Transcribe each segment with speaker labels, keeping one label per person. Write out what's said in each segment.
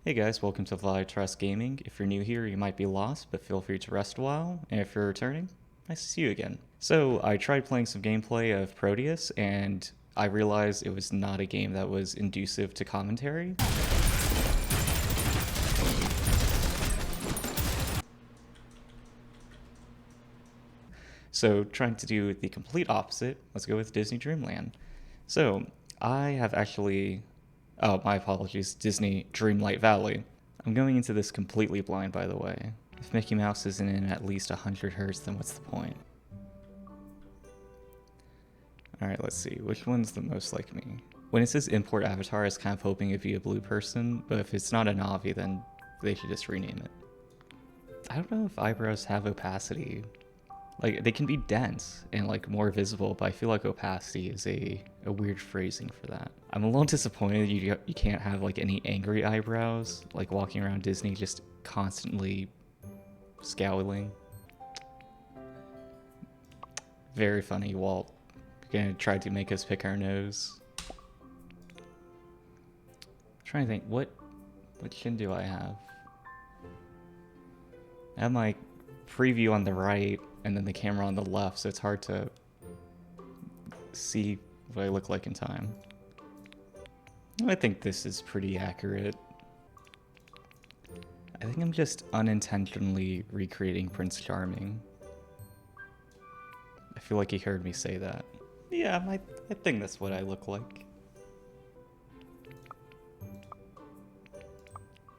Speaker 1: Hey guys, welcome to Leviatross Gaming. If you're new here, you might be lost, but feel free to rest a while. And if you're returning, nice to see you again. So, I tried playing some gameplay of Proteus, and I realized it was not a game that was inducive to commentary. So, trying to do the complete opposite, let's go with Disney Dreamland. So, I have actually, oh, my apologies, Disney Dreamlight Valley. I'm going into this completely blind, by the way. If Mickey Mouse isn't in at least 100 hertz, then what's the point? Alright, let's see. Which one's the most like me? When it says import avatar, I was kind of hoping it'd be a blue person, but if it's not a Navi, then they should just rename it. I don't know if eyebrows have opacity. Like, they can be dense and, like, more visible, but I feel like opacity is a weird phrasing for that. I'm a little disappointed you can't have, like, any angry eyebrows, like, walking around Disney just constantly scowling. Very funny, Walt. Gonna try to make us pick our nose. I'm trying to think, what chin do I have? I have my preview on the right, and then the camera on the left, so it's hard to see what I look like in time. I think this is pretty accurate. I think I'm just unintentionally recreating Prince Charming. I feel like he heard me say that. Yeah, I think that's what I look like.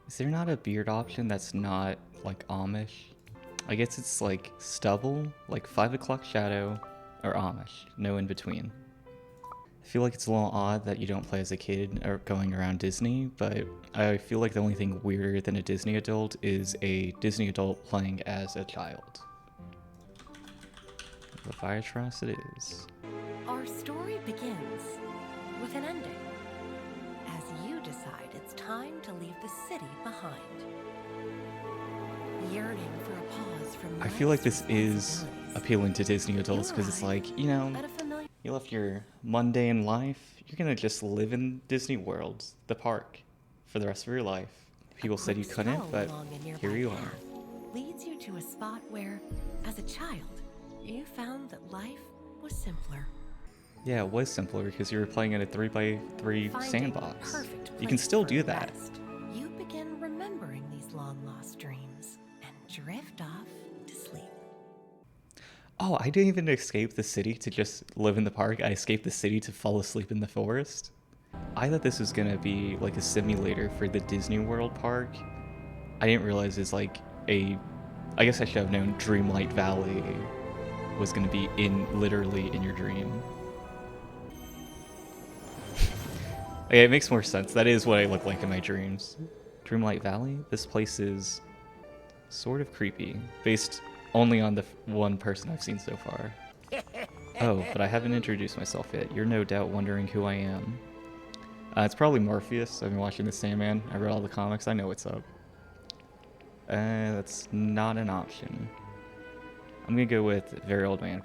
Speaker 1: Is there not a beard option that's not, like, Amish? I guess it's like stubble, like 5 o'clock shadow, or Amish, no in between. I feel like it's a little odd that you don't play as a kid or going around Disney, but I feel like the only thing weirder than a Disney adult is a Disney adult playing as a child. Leviatross it is.
Speaker 2: Our story begins with an ending, as you decide it's time to leave the city behind. Yearning for a pause from
Speaker 1: I feel like this
Speaker 2: life's
Speaker 1: is
Speaker 2: responsibilities,
Speaker 1: appealing to Disney adults because it's like, you know,
Speaker 2: at a familiar
Speaker 1: you left your mundane life, you're gonna just live in Disney World, the park, for the rest of your life. People said you couldn't,
Speaker 2: stroll
Speaker 1: but
Speaker 2: along a nearby
Speaker 1: here you are.
Speaker 2: path leads you to a spot where, as a child, you found that life was simpler.
Speaker 1: Yeah, it was simpler because you were playing in a 3x3
Speaker 2: Finding
Speaker 1: sandbox.
Speaker 2: the perfect
Speaker 1: You can
Speaker 2: place
Speaker 1: still
Speaker 2: for
Speaker 1: do
Speaker 2: a
Speaker 1: that.
Speaker 2: rest, you begin remembering these long-lost dreams and drift off to sleep.
Speaker 1: Oh, I didn't even escape the city to just live in the park. I escaped the city to fall asleep in the forest. I thought this was gonna be like a simulator for the Disney World park. I didn't realize it's like I guess I should have known Dreamlight Valley was gonna be literally in your dream. Okay, it makes more sense. That is what I look like in my dreams. Dreamlight Valley? This place is sort of creepy, based only on the one person I've seen so far. Oh, but I haven't introduced myself yet. You're no doubt wondering who I am. It's probably Morpheus. I've been watching the Sandman. I read all the comics. I know what's up. That's not an option. I'm gonna go with very old man.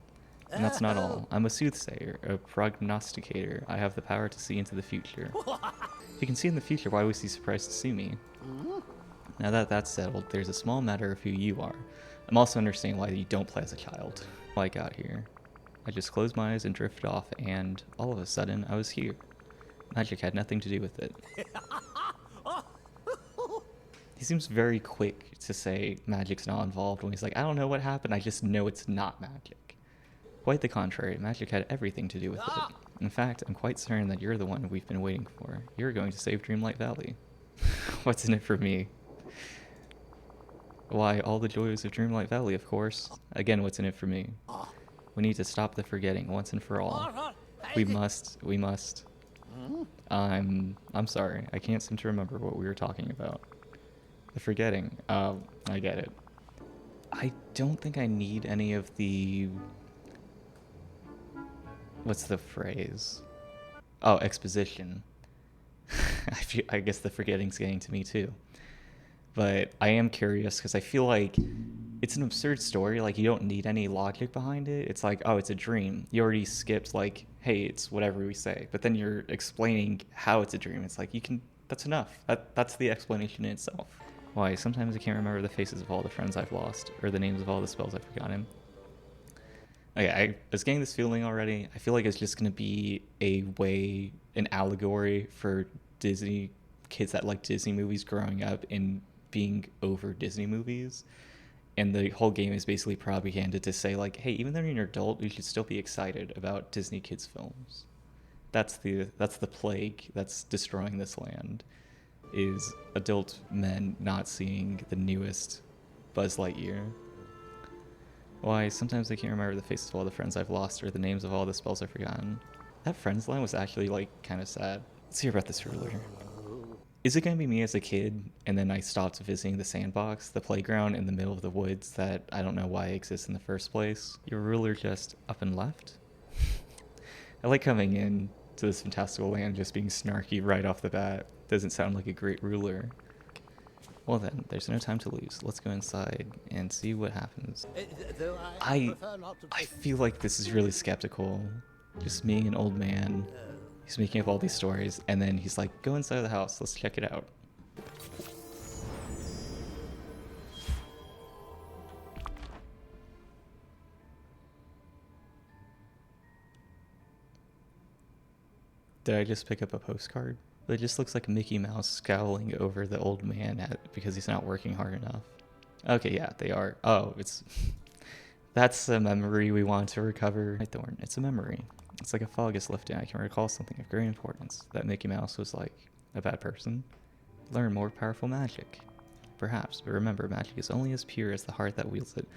Speaker 1: And that's not all. I'm a soothsayer, a prognosticator. I have the power to see into the future. If you can see in the future, why was he surprised to see me? Now that that's settled, there's a small matter of who you are. I'm also understanding why you don't play as a child. How I got here. I just closed my eyes and drifted off, and all of a sudden, I was here. Magic had nothing to do with it. He seems very quick to say magic's not involved when he's like, I don't know what happened, I just know it's not magic. Quite the contrary, magic had everything to do with it. In fact, I'm quite certain that you're the one we've been waiting for. You're going to save Dreamlight Valley. What's in it for me? Why, all the joys of Dreamlight Valley, of course. Again, what's in it for me? We need to stop the forgetting once and for all. We must. I'm sorry, I can't seem to remember what we were talking about. The forgetting. I get it. I don't think I need any of the... What's the phrase? Oh, exposition. I guess the forgetting's getting to me too. But I am curious because I feel like it's an absurd story. Like, you don't need any logic behind it. It's like, oh, it's a dream. You already skipped, like, hey, it's whatever we say. But then you're explaining how it's a dream. It's like, you can That's enough. That's the explanation in itself. Why, sometimes I can't remember the faces of all the friends I've lost, or the names of all the spells I've forgotten. Okay, I was getting this feeling already. I feel like it's just going to be an allegory for Disney kids that like Disney movies growing up and being over Disney movies. And the whole game is basically propaganda to say, like, hey, even though you're an adult, you should still be excited about Disney kids films. That's the plague that's destroying this land, is adult men not seeing the newest Buzz Lightyear. Why, sometimes I can't remember the faces of all the friends I've lost or the names of all the spells I've forgotten. That friends line was actually, like, kind of sad. Let's hear about this ruler. Is it going to be me as a kid, and then I stopped visiting the sandbox, the playground in the middle of the woods that I don't know why exists in the first place? Your ruler just up and left? I like coming in to this fantastical land just being snarky right off the bat. Doesn't sound like a great ruler. Well then, there's no time to lose. Let's go inside and see what happens. I feel like this is really skeptical. Just me, an old man. He's making up all these stories, and then he's like, go inside the house, let's check it out. Did I just pick up a postcard? But it just looks like Mickey Mouse scowling over the old man because he's not working hard enough. Okay, yeah, they are. Oh, it's... That's a memory we want to recover. Thorn, it's a memory. It's like a fog is lifting. I can recall something of great importance. That Mickey Mouse was like a bad person. Learn more powerful magic. Perhaps, but remember, magic is only as pure as the heart that wields it.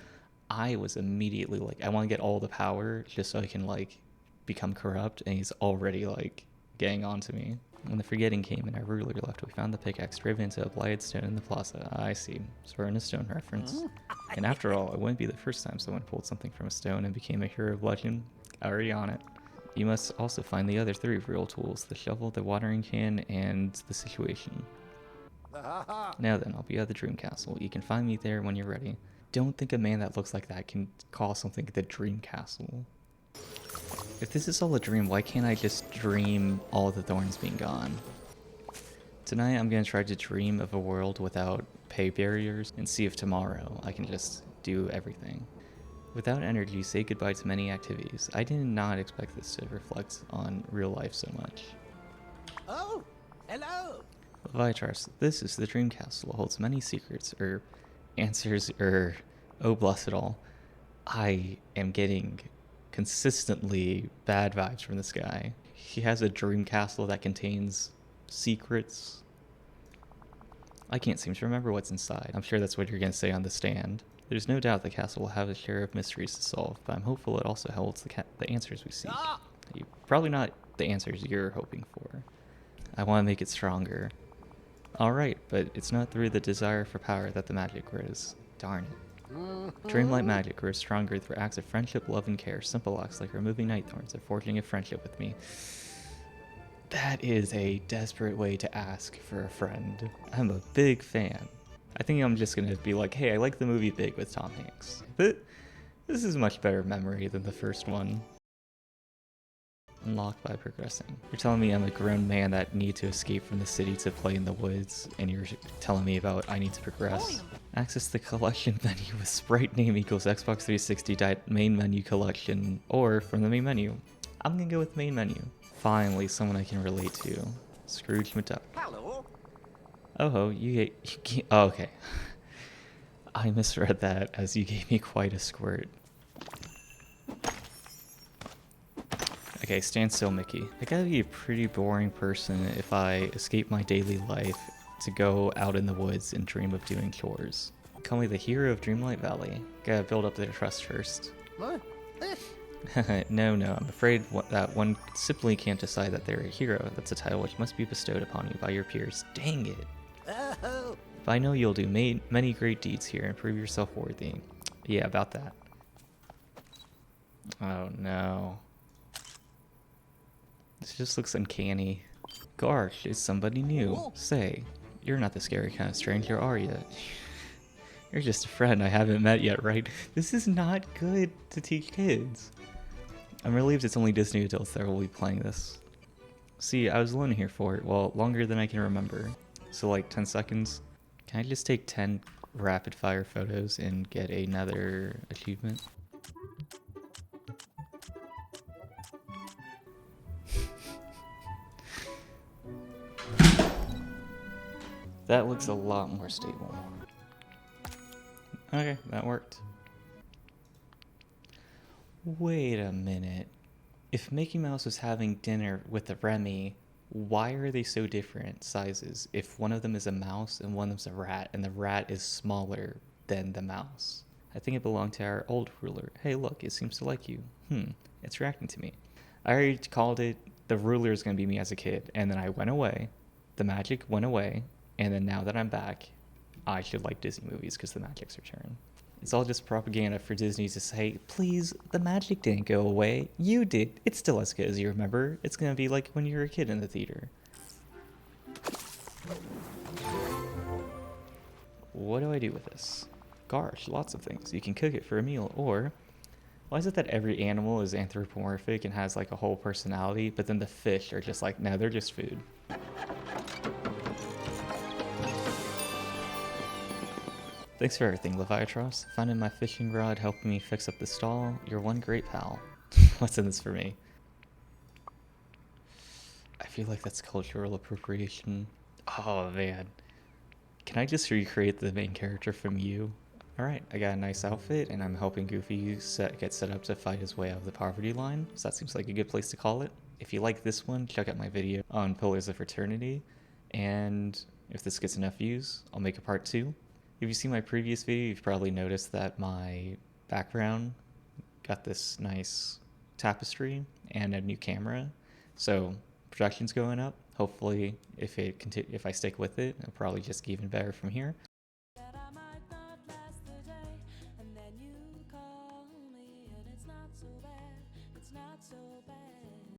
Speaker 1: I was immediately like, I want to get all the power just so I can like become corrupt, and he's already like getting on to me. When the forgetting came and our ruler left, we found the pickaxe driven into a blighted stone in the plaza. I see. Swear in a stone reference. And after all, it wouldn't be the first time someone pulled something from a stone and became a hero of legend. Already on it. You must also find the other 3 real tools, the shovel, the watering can, and the situation. Now then, I'll be at the Dream Castle. You can find me there when you're ready. Don't think a man that looks like that can call something the Dream Castle. If this is all a dream, why can't I just dream all the thorns being gone? Tonight I'm going to try to dream of a world without pay barriers and see if tomorrow I can just do everything. Without energy, say goodbye to many activities. I did not expect this to reflect on real life so much.
Speaker 3: Oh, hello.
Speaker 1: Leviatross, this is the Dream Castle. It holds many secrets, answers, oh bless it all. I am getting consistently bad vibes from this guy. He has a dream castle that contains secrets. I can't seem to remember what's inside. I'm sure that's what you're going to say on the stand. There's no doubt the castle will have a share of mysteries to solve, but I'm hopeful it also holds the answers we seek. Probably not the answers you're hoping for. I want to make it stronger. Alright, but it's not through the desire for power that the magic grows. Darn it. Dreamlight magic grows stronger through acts of friendship, love, and care. Simple acts like removing night thorns or forging a friendship with me. That is a desperate way to ask for a friend. I'm a big fan. I think I'm just going to be like, hey, I like the movie Big with Tom Hanks. But this is a much better memory than the first one. Unlocked by progressing. You're telling me I'm a grown man that need to escape from the city to play in the woods, and you're telling me about I need to progress. Access the collection menu with sprite name equals Xbox 360 main menu collection, or from the main menu. I'm gonna go with main menu. Finally, someone I can relate to. Scrooge McDuck.
Speaker 3: Hello.
Speaker 1: Oh ho, oh, okay. I misread that as you gave me quite a squirt. Okay, stand still, Mickey. I gotta be a pretty boring person if I escape my daily life to go out in the woods and dream of doing chores. Call me the hero of Dreamlight Valley. Gotta build up their trust first.
Speaker 3: What?
Speaker 1: No, I'm afraid that one simply can't decide that they're a hero. That's a title which must be bestowed upon you by your peers. Dang it.
Speaker 3: Oh.
Speaker 1: But I know you'll do many great deeds here and prove yourself worthy. Yeah, about that. Oh no. This just looks uncanny. Gosh, is somebody new. Say, you're not the scary kind of stranger, are you? You're just a friend I haven't met yet, right? This is not good to teach kids. I'm relieved it's only Disney adults that will be playing this. See, I was alone here for it. Well, longer than I can remember. So like 10 seconds. Can I just take 10 rapid fire photos and get another achievement? That looks a lot more stable. Okay, that worked. Wait a minute. If Mickey Mouse was having dinner with a Remy, why are they so different sizes? If one of them is a mouse and one of them's a rat, and the rat is smaller than the mouse. I think it belonged to our old ruler. Hey, look, it seems to like you. It's reacting to me. I already called it. The ruler is going to be me as a kid, and then I went away. The magic went away, and then now that I'm back, I should like Disney movies because the magic's returned. It's all just propaganda for Disney to say, please, the magic didn't go away. You did. It's still as good as you remember. It's going to be like when you were a kid in the theater. What do I do with this? Gosh, lots of things. You can cook it for a meal, or why is it that every animal is anthropomorphic and has like a whole personality, but then the fish are just like, no, they're just food. Thanks for everything, Leviatross. Finding my fishing rod, helping me fix up the stall. You're one great pal. What's in this for me? I feel like that's cultural appropriation. Oh, man. Can I just recreate the main character from you? Alright, I got a nice outfit, and I'm helping Goofy get set up to fight his way out of the poverty line, so that seems like a good place to call it. If you like this one, check out my video on Pillars of Fraternity, and if this gets enough views, I'll make a part 2. If you've seen my previous video, you've probably noticed that my background got this nice tapestry and a new camera. So production's going up. Hopefully, if I stick with it, it'll probably just get even better from here.
Speaker 4: That I might not last the day, and then you call me, and it's not so bad, it's not so bad.